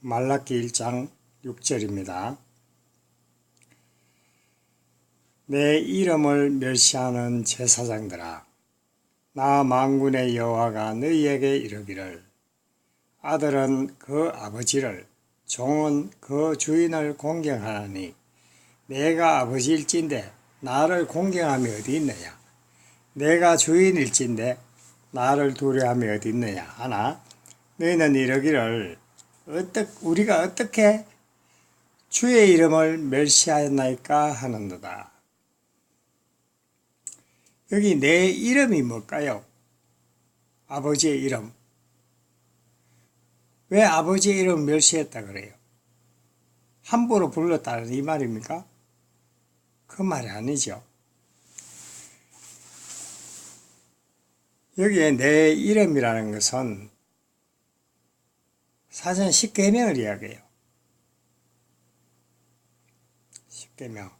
말라기 1장 6절입니다. 내 이름을 멸시하는 제사장들아, 나 만군의 여호와가 너희에게 이르기를, 아들은 그 아버지를, 종은 그 주인을 공경하나니 내가 아버지일진데 나를 공경함이 어디 있느냐? 내가 주인일진데 나를 두려움이 어디 있느냐 하나, 너희는 이르기를, 우리가 어떻게 주의 이름을 멸시하였나이까 하는도다. 여기 내 이름이 뭘까요? 아버지의 이름. 왜 아버지의 이름을 멸시했다 그래요? 함부로 불렀다는 이 말입니까? 그 말이 아니죠. 여기에 내 이름이라는 것은 사전 10계명을 이야기해요. 10계명.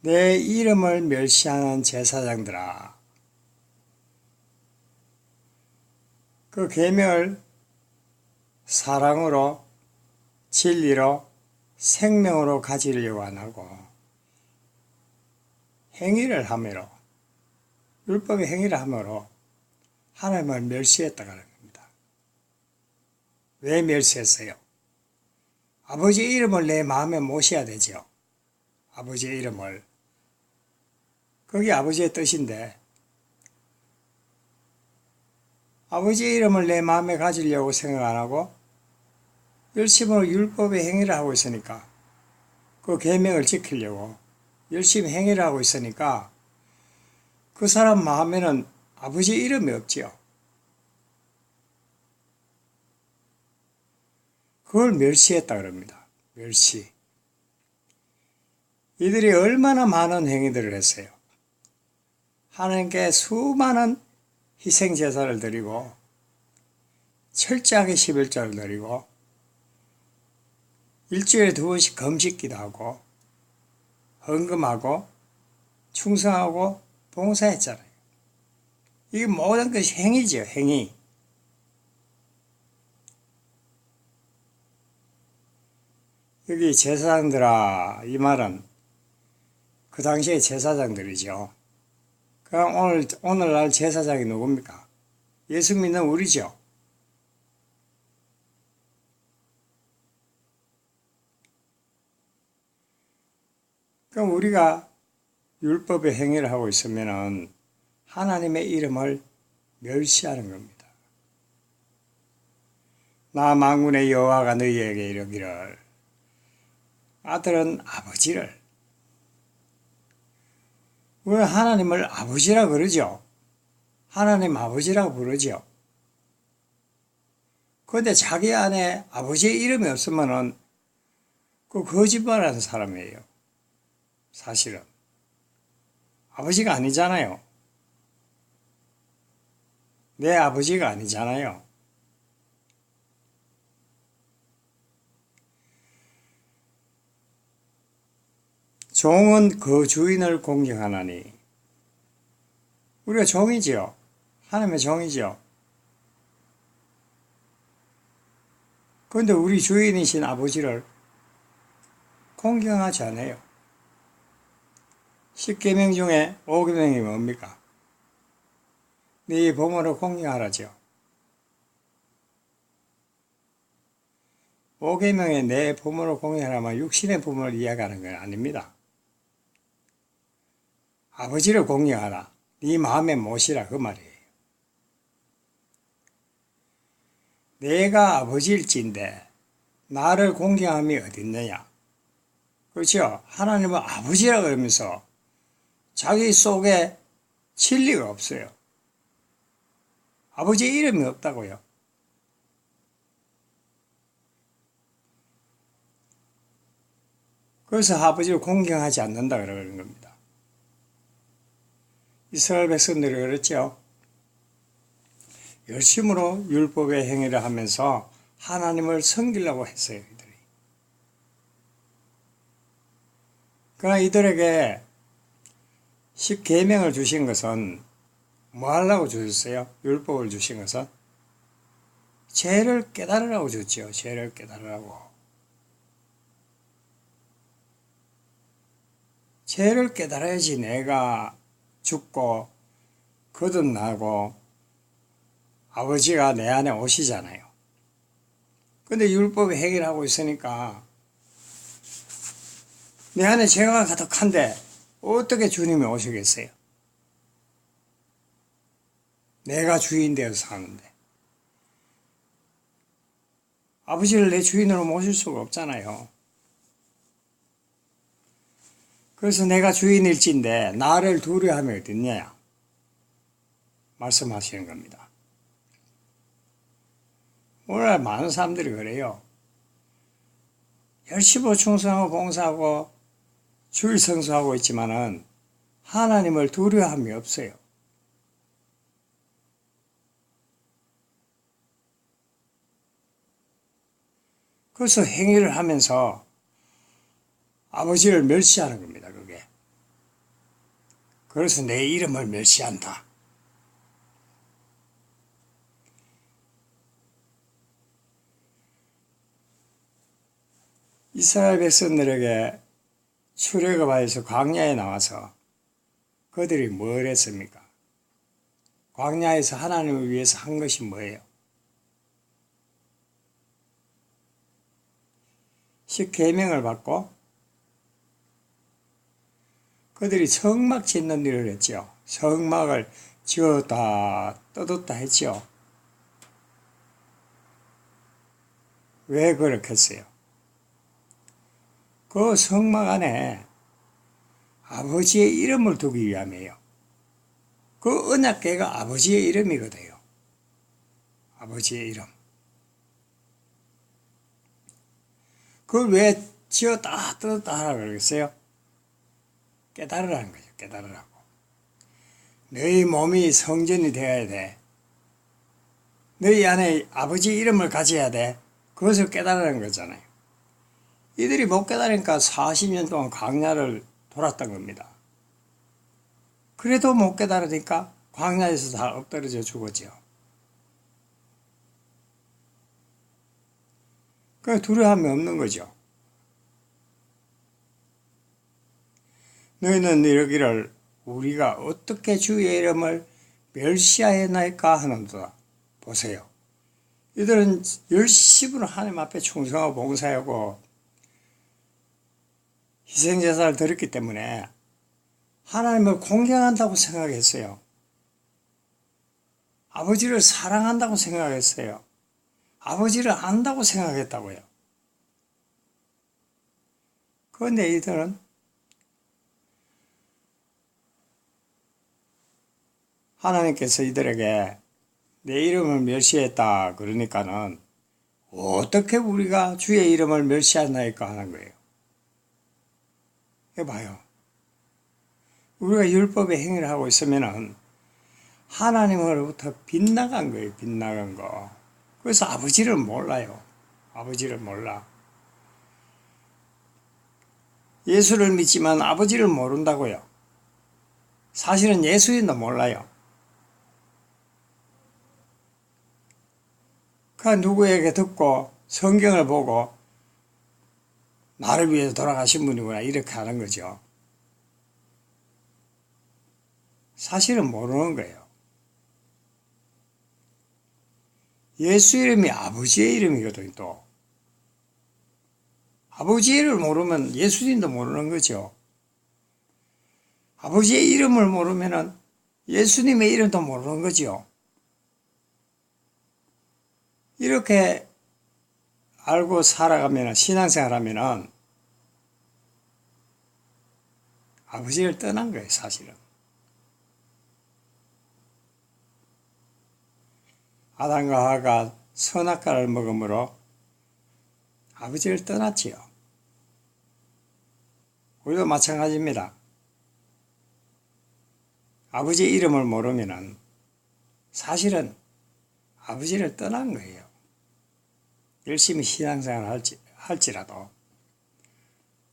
내 이름을 멸시하는 제사장들아, 그 계명을 사랑으로, 진리로, 생명으로 가지려고 안 하고 행위를 함으로, 율법의 행위를 함으로 하나님을 멸시했다고 하는 겁니다. 왜 멸시했어요? 아버지의 이름을 내 마음에 모셔야 되죠. 아버지의 이름을. 그게 아버지의 뜻인데, 아버지의 이름을 내 마음에 가지려고 생각 안 하고 열심으로 율법의 행위를 하고 있으니까, 그 계명을 지키려고 열심히 행위를 하고 있으니까 그 사람 마음에는 아버지의 이름이 없지요. 그걸 멸시했다 그럽니다. 멸시. 이들이 얼마나 많은 행위들을 했어요. 하나님께 수많은 희생제사를 드리고 철저하게 11조를 드리고 일주일에 2번씩 금식기도 하고 헌금하고 충성하고 봉사했잖아요. 이게 모든 것이 행위죠. 행위. 여기 제사장들아, 이 말은 그 당시에 제사장들이죠. 그럼 오늘날 제사장이 누굽니까? 예수 믿는 우리죠. 그럼 우리가 율법의 행위를 하고 있으면 하나님의 이름을 멸시하는 겁니다. 나 만군의 여호와가 너희에게 이르기를, 아들은 아버지를. 왜 하나님을 아버지라 그러죠? 하나님 아버지라고 부르죠. 그런데 자기 안에 아버지의 이름이 없으면은 그 거짓말하는 사람이에요. 사실은. 아버지가 아니잖아요. 내 아버지가 아니잖아요. 종은 그 주인을 공경하나니. 우리가 종이지요. 하나님의 종이지요. 그런데 우리 주인이신 아버지를 공경하지 않아요. 10계명 중에 5계명이 뭡니까? 네 부모를 공경하라죠. 5계명에 내 부모를 공경하라면 육신의 부모를 이야기하는 건 아닙니다. 아버지를 공경하라. 네 마음에 모시라 그 말이에요. 내가 아버지일진데 나를 공경함이 어딨느냐. 그렇죠? 하나님은 아버지라 그러면서 자기 속에 진리가 없어요. 아버지의 이름이 없다고요. 그래서 아버지를 공경하지 않는다 그러는 겁니다. 이스라엘 백성들이 그랬죠. 열심으로 율법의 행위를 하면서 하나님을 섬기려고 했어요. 이들이. 그러나 이들에게 10계명을 주신 것은 뭐 하려고 주셨어요? 율법을 주신 것은 죄를 깨달으라고 줬죠. 죄를 깨달으라고. 죄를 깨달아야지 내가 죽고 거듭나고 아버지가 내 안에 오시잖아요. 근데 율법이 해결하고 있으니까 내 안에 죄가 가득한데 어떻게 주님이 오시겠어요? 내가 주인 되어서 사는데. 아버지를 내 주인으로 모실 수가 없잖아요. 그래서 내가 주인일진데 나를 두려워함이 어딨냐 말씀하시는 겁니다. 오늘날 많은 사람들이 그래요. 열심히 충성하고 봉사하고 주일 성수하고 있지만은 하나님을 두려워함이 없어요. 그래서 행위를 하면서 아버지를 멸시하는 겁니다. 그게. 그래서 내 이름을 멸시한다. 이스라엘 백성들에게 출애굽하여서 광야에 나와서 그들이 뭘 했습니까? 광야에서 하나님을 위해서 한 것이 뭐예요? 십계명을 받고 그들이 성막 짓는 일을 했죠. 성막을 지었다 뜯었다 했죠. 왜 그렇게 했어요? 그 성막 안에 아버지의 이름을 두기 위함이에요. 그 언약궤가 아버지의 이름이거든요. 아버지의 이름. 그걸 왜 지었다 뜯었다 하라고 그러겠어요? 깨달으라는 거죠. 깨달으라고. 너희 몸이 성전이 되어야 돼. 너희 안에 아버지 이름을 가져야 돼. 그것을 깨달으라는 거잖아요. 이들이 못 깨달으니까 40년 동안 광야를 돌았던 겁니다. 그래도 못 깨달으니까 광야에서 다 엎드러져 죽었죠. 그 두려움이 없는 거죠. 너희는 이러기를 우리가 어떻게 주의 이름을 멸시하였나이까 하는도다. 보세요. 이들은 열심으로 하나님 앞에 충성하고 봉사하고 희생제사를 드렸기 때문에 하나님을 공경한다고 생각했어요. 아버지를 사랑한다고 생각했어요. 아버지를 안다고 생각했다고요. 그런데 이들은 하나님께서 이들에게 내 이름을 멸시했다 그러니까는 어떻게 우리가 주의 이름을 멸시하나이까 하는 거예요. 해봐요. 우리가 율법의 행위를 하고 있으면은 하나님으로부터 빗나간 거예요. 빗나간 거. 그래서 아버지를 몰라요. 아버지를 몰라. 예수를 믿지만 아버지를 모른다고요. 사실은 예수님도 몰라요. 그 누구에게 듣고 성경을 보고 나를 위해서 돌아가신 분이구나 이렇게 하는 거죠. 사실은 모르는 거예요. 예수 이름이 아버지의 이름이거든요. 또 아버지의 이름을 모르면 예수님도 모르는 거죠. 아버지의 이름을 모르면 예수님의 이름도 모르는 거죠. 이렇게 알고 살아가면 신앙생활하면 아버지를 떠난 거예요. 사실은. 아담과 하와가 선악과를 먹음으로 아버지를 떠났지요. 우리도 마찬가지입니다. 아버지의 이름을 모르면 사실은 아버지를 떠난 거예요. 열심히 신앙생활을 할지라도.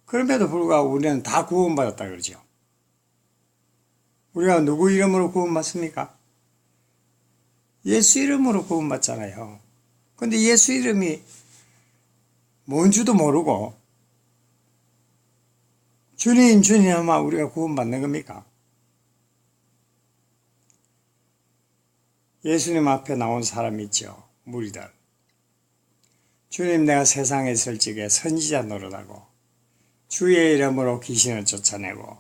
그럼에도 불구하고 우리는 다 구원받았다 그러죠. 우리가 누구 이름으로 구원받습니까? 예수 이름으로 구원받잖아요. 근데 예수 이름이 뭔지도 모르고 주님 주님 하면 우리가 구원받는 겁니까? 예수님 앞에 나온 사람이 있죠. 무리들. 주님, 내가 세상에 있을 적에 선지자 노릇하고 주의 이름으로 귀신을 쫓아내고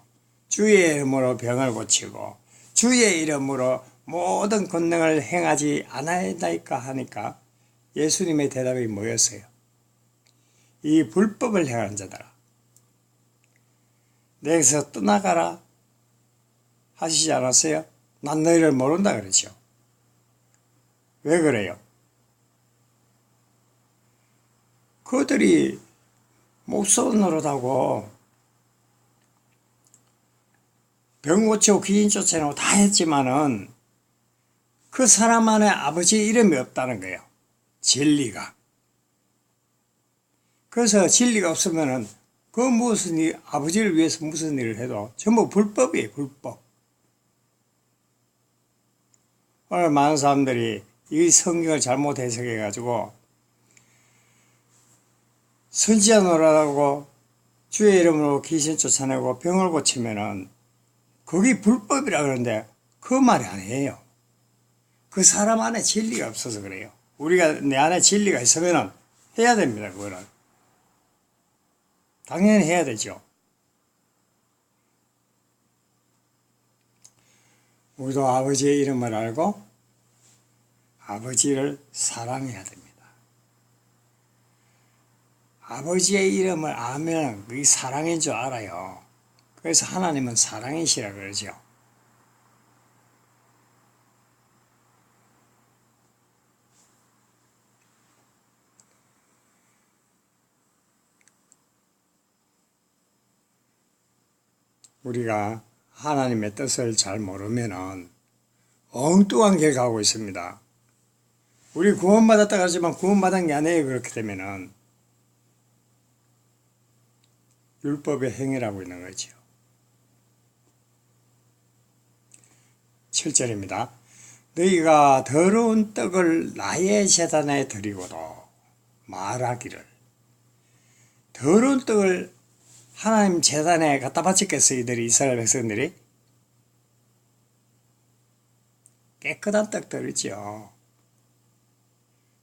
주의 이름으로 병을 고치고 주의 이름으로 모든 권능을 행하지 않아야나이까 하니까 예수님의 대답이 뭐였어요? 이 불법을 행하는 자들아, 내게서 떠나가라 하시지 않았어요? 난 너희를 모른다 그러죠. 왜 그래요? 그들이 목소 노릇하고 병 고치고 귀신 쫓아내고 다 했지만은 그 사람 안에 아버지 이름이 없다는 거예요. 진리가. 그래서 진리가 없으면은 그 무슨 일, 아버지를 위해서 무슨 일을 해도 전부 불법이에요, 불법. 오늘 많은 사람들이 이 성경을 잘못 해석해가지고 선지자 노릇하고 주의 이름으로 귀신 쫓아내고 병을 고치면은 그게 불법이라 그러는데 그 말이 아니에요. 그 사람 안에 진리가 없어서 그래요. 우리가 내 안에 진리가 있으면은 해야 됩니다, 그거는. 당연히 해야 되죠. 우리도 아버지의 이름을 알고 아버지를 사랑해야 됩니다. 아버지의 이름을 알면 그게 사랑인 줄 알아요. 그래서 하나님은 사랑이시라 그러죠. 우리가 하나님의 뜻을 잘 모르면은 엉뚱한 길 가고 있습니다. 우리 구원받았다 그러지만 구원받은 게 아니에요. 그렇게 되면은 율법의 행위라고 있는 거죠. 7절입니다. 너희가 더러운 떡을 나의 제단에 드리고도 말하기를, 더러운 떡을 하나님 제단에 갖다 바쳤겠어요? 이들이, 이스라엘 백성들이? 깨끗한 떡 드리죠.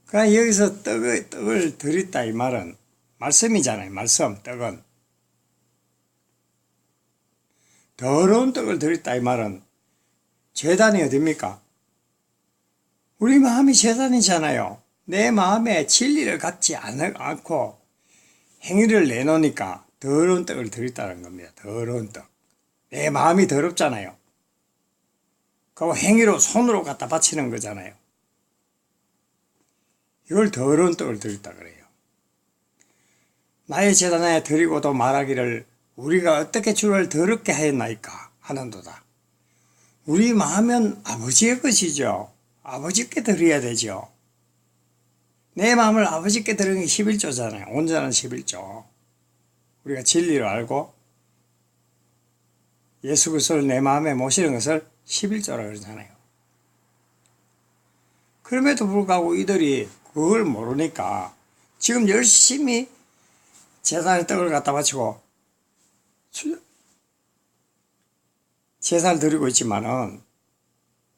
그러니까 여기서 떡을 드렸다 이 말은 말씀이잖아요. 말씀, 떡은. 더러운 떡을 드렸다 이 말은 제단이 어딥니까? 우리 마음이 제단이잖아요. 내 마음에 진리를 갖지 않고 행위를 내놓으니까 더러운 떡을 드렸다는 겁니다. 더러운 떡. 내 마음이 더럽잖아요. 그거 행위로 손으로 갖다 바치는 거잖아요. 이걸 더러운 떡을 드렸다 그래요. 나의 제단에 드리고도 말하기를 우리가 어떻게 주를 더럽게 하였나이까 하는도다. 우리 마음은 아버지의 것이죠. 아버지께 드려야 되죠. 내 마음을 아버지께 드리는 게 11조잖아요. 온전한 11조. 우리가 진리를 알고 예수 그리스도를 내 마음에 모시는 것을 11조라고 그러잖아요. 그럼에도 불구하고 이들이 그걸 모르니까 지금 열심히 제단에 떡을 갖다 바치고 제사를 드리고 있지만은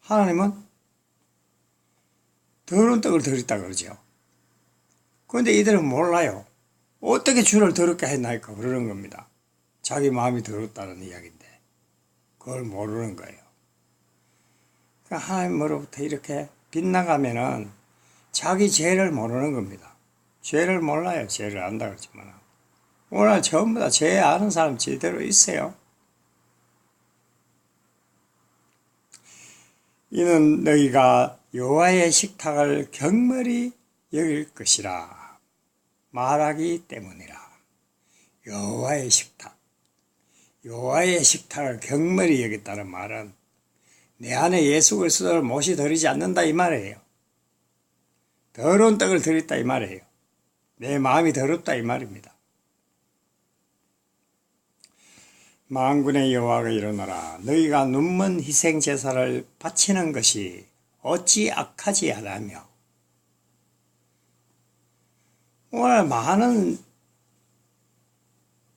하나님은 더러운 떡을 드렸다 그러죠. 그런데 이들은 몰라요. 어떻게 주를 더럽게 했나이까 그러는 겁니다. 자기 마음이 더럽다는 이야기인데 그걸 모르는 거예요. 그러니까 하나님으로부터 이렇게 빗나가면은 자기 죄를 모르는 겁니다. 죄를 몰라요. 죄를 안다 그러지만 오늘 전부 다 죄 아는 사람 제대로 있어요. 이는 너희가 여호와의 식탁을 경멸히 여길 것이라 말하기 때문이라. 여호와의 식탁. 여호와의 식탁을 경멸히 여겼다는 말은 내 안에 예수 그리스도를 모시 드리지 않는다 이 말이에요. 더러운 떡을 드렸다 이 말이에요. 내 마음이 더럽다 이 말입니다. 만군의 여호와가 일어나라. 너희가 눈먼 희생 제사를 바치는 것이 어찌 악하지 않으며. 오늘 많은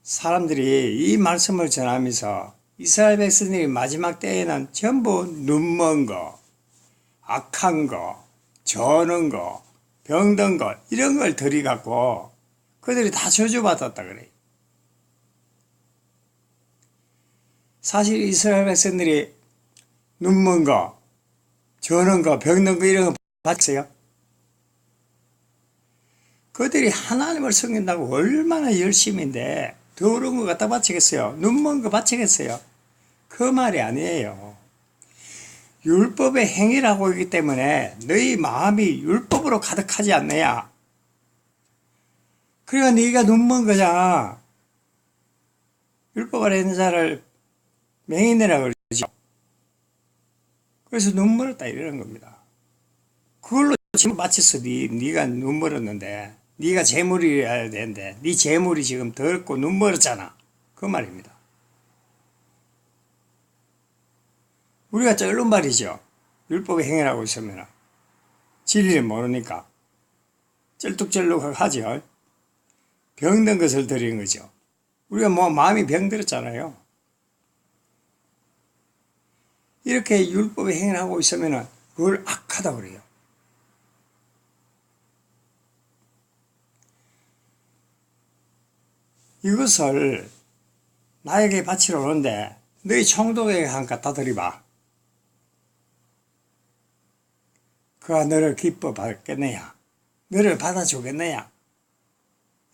사람들이 이 말씀을 전하면서 이스라엘 백성들이 마지막 때에는 전부 눈먼 거, 악한 거, 저는 거, 병든 거 이런 걸 들이갖고 그들이 다 저주받았다 그래요. 사실 이스라엘 백성들이 눈먼 거, 저는 거, 병든 거 이런 거 봤어요? 그들이 하나님을 섬긴다고 얼마나 열심인데 더러운 거 갖다 바치겠어요? 눈먼 거 바치겠어요? 그 말이 아니에요. 율법의 행위라고 하기 때문에 너희 마음이 율법으로 가득하지 않느냐? 그러니까 네가 눈먼 거잖아. 율법 아래 있는 자를 맹인이라고 그러죠. 그래서 눈물었다 이러는 겁니다. 그걸로 지금 마쳤어. 네가 눈물었는데, 네가 재물이어야 되는데, 네 재물이 지금 더럽고 눈물었잖아. 그 말입니다. 우리가 쩔른 말이죠. 율법의 행위라고 있으면 진리를 모르니까 쩔뚝쩔뚝하죠. 병든 것을 드리는 거죠. 우리가 뭐 마음이 병들었잖아요. 이렇게 율법의 행위를 하고 있으면 그걸 악하다고 그래요. 이것을 나에게 바치러 오는데 너희 총독에게 한 갖다 드리봐. 그가 너를 기뻐 받겠느냐? 너를 받아주겠느냐?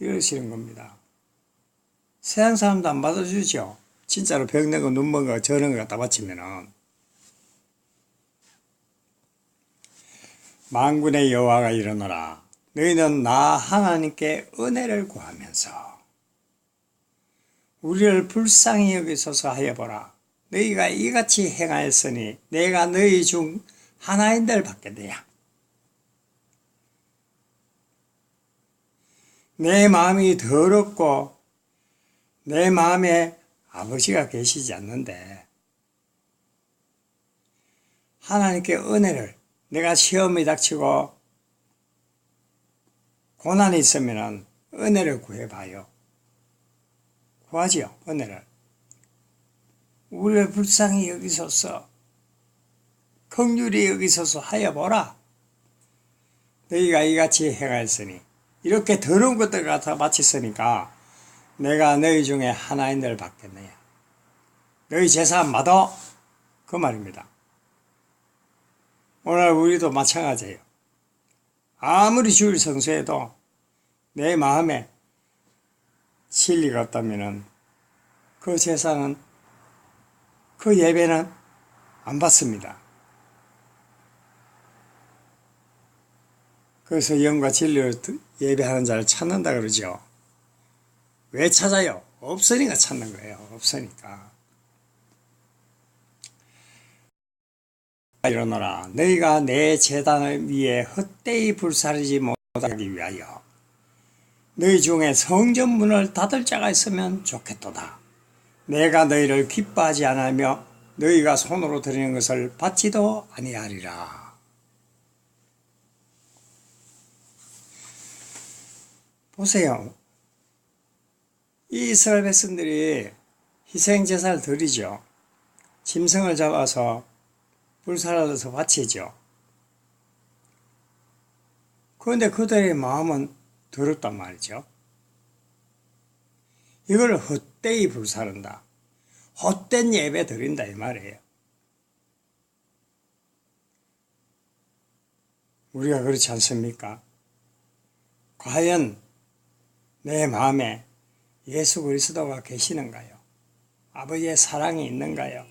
이러시는 겁니다. 세상 사람도 안 받아주죠. 진짜로 병든 거, 눈먼 거, 저런 거 갖다 바치면은. 만군의 여호와가 이르노라. 너희는 나 하나님께 은혜를 구하면서 우리를 불쌍히 여기소서 하여 보라. 너희가 이같이 행하였으니 내가 너희 중 하나인들 받겠느냐. 내 마음이 더럽고 내 마음에 아버지가 계시지 않는데 하나님께 은혜를, 내가 시험이 닥치고 고난이 있으면 은혜를 구해봐요. 구하지요, 은혜를. 우리를 불쌍히 여기소서, 긍휼히 여기소서 하여 보라. 너희가 이같이 행하였으니, 이렇게 더러운 것들 갖다 바쳤으니까 내가 너희 중에 하나인들 받겠느냐. 너희 제사 받아. 그 말입니다. 오늘 우리도 마찬가지예요. 아무리 주일 성수해도 내 마음에 진리가 없다면 그 제사는, 그 예배는 안 받습니다. 그래서 영과 진리로 예배하는 자를 찾는다 그러죠. 왜 찾아요? 없으니까 찾는 거예요. 없으니까. 이러노라. 너희가 내 제단을 위해 헛되이 불사르지 못하기 위하여 너희 중에 성전문을 닫을 자가 있으면 좋겠도다. 내가 너희를 기뻐하지 않으며 너희가 손으로 드리는 것을 받지도 아니하리라. 보세요. 이 이스라엘 백성들이 희생제사를 드리죠. 짐승을 잡아서 불살라서 바치죠. 그런데 그들의 마음은 더럽단 말이죠. 이걸 헛되이 불사른다. 헛된 예배 드린다 이 말이에요. 우리가 그렇지 않습니까? 과연 내 마음에 예수 그리스도가 계시는가요? 아버지의 사랑이 있는가요?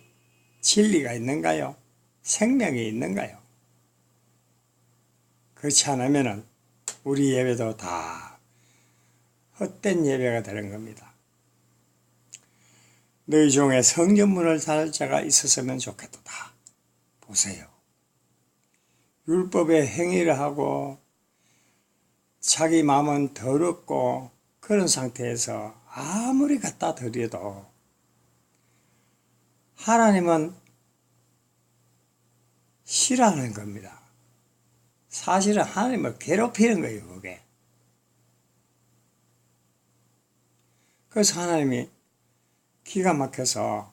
진리가 있는가요? 생명이 있는가요? 그렇지 않으면 우리 예배도 다 헛된 예배가 되는 겁니다. 너희 중에 성전문을 닫을 자가 있었으면 좋겠도다. 보세요. 율법의 행위를 하고 자기 마음은 더럽고 그런 상태에서 아무리 갖다 드려도 싫어하는 겁니다. 사실은 하나님을 괴롭히는 거예요, 그게. 그래서 하나님이 기가 막혀서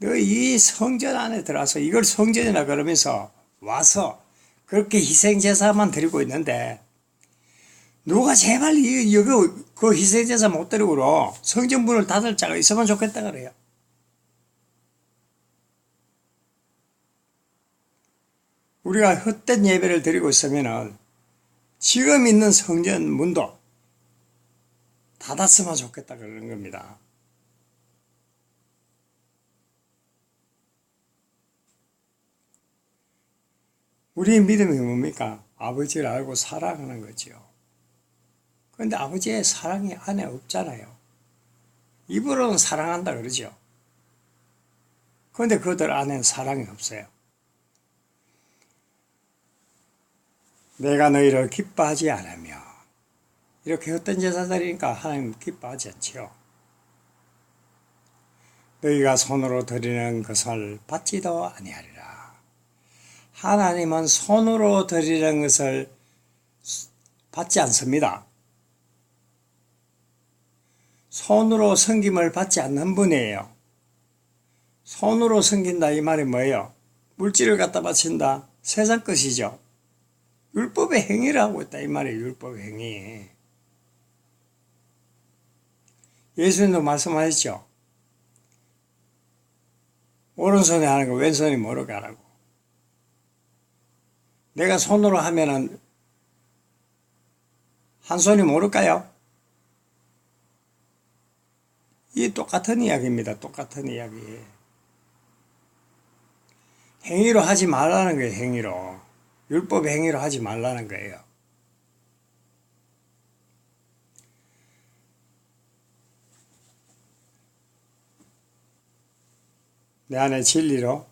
너 이 성전 안에 들어와서 이걸 성전이라 그러면서 와서 그렇게 희생제사만 드리고 있는데 누가 제발 이거 그 희생제사 못 드리고 성전 문을 닫을 자가 있으면 좋겠다 그래요. 우리가 헛된 예배를 드리고 있으면은 지금 있는 성전 문도 닫았으면 좋겠다 그러는 겁니다. 우리의 믿음이 뭡니까? 아버지를 알고 사랑하는 거죠. 그런데 아버지의 사랑이 안에 없잖아요. 입으로는 사랑한다 그러죠. 그런데 그들 안에는 사랑이 없어요. 내가 너희를 기뻐하지 않으며 이렇게 헛된 제사들이니까 하나님 기뻐하지 않지요. 너희가 손으로 드리는 것을 받지도 아니하리라. 하나님은 손으로 드리는 것을 받지 않습니다. 손으로 섬김을 받지 않는 분이에요. 손으로 섬긴다 이 말이 뭐예요? 물질을 갖다 바친다. 세상 것이죠. 율법의 행위를 하고 있다 이 말이에요. 율법의 행위. 예수님도 말씀하셨죠. 오른손에 하는 거 왼손이 모르게 하라고. 내가 손으로 하면은 한 손이 모를까요? 이 똑같은 이야기입니다. 똑같은 이야기. 행위로 하지 말라는 거예요. 행위로. 율법의 행위로 하지 말라는 거예요. 내 안에 진리로,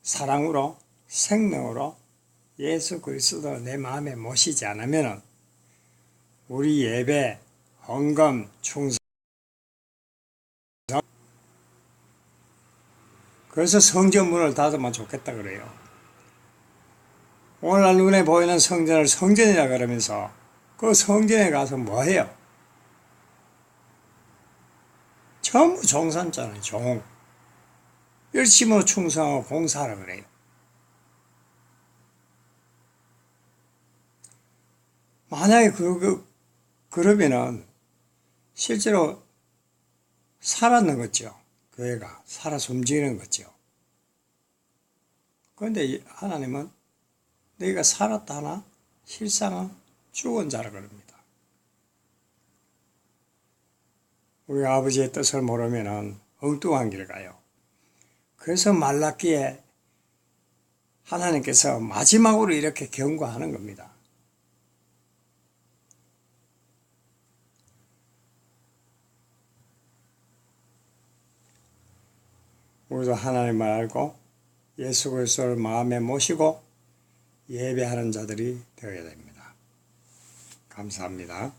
사랑으로, 생명으로 예수 그리스도 내 마음에 모시지 않으면 우리 예배, 헌금, 충성 그래서 성전 문을 닫으면 좋겠다 그래요. 오늘날 눈에 보이는 성전을 성전이라 그러면서 그 성전에 가서 뭐 해요? 전부 종산자는 종. 열심으로 충성하고 봉사하라 그래요. 만약에 그러면은 실제로 살았는 거죠. 교회가 살아서 움직이는 거죠. 그런데 하나님은 너희가 살았다 하나 실상은 죽은 자라 그럽니다. 우리가 아버지의 뜻을 모르면은 엉뚱한 길 가요. 그래서 말라기에 하나님께서 마지막으로 이렇게 경고하는 겁니다. 우리도 하나님을 알고 예수 그리스도를 마음에 모시고 예배하는 자들이 되어야 됩니다. 감사합니다.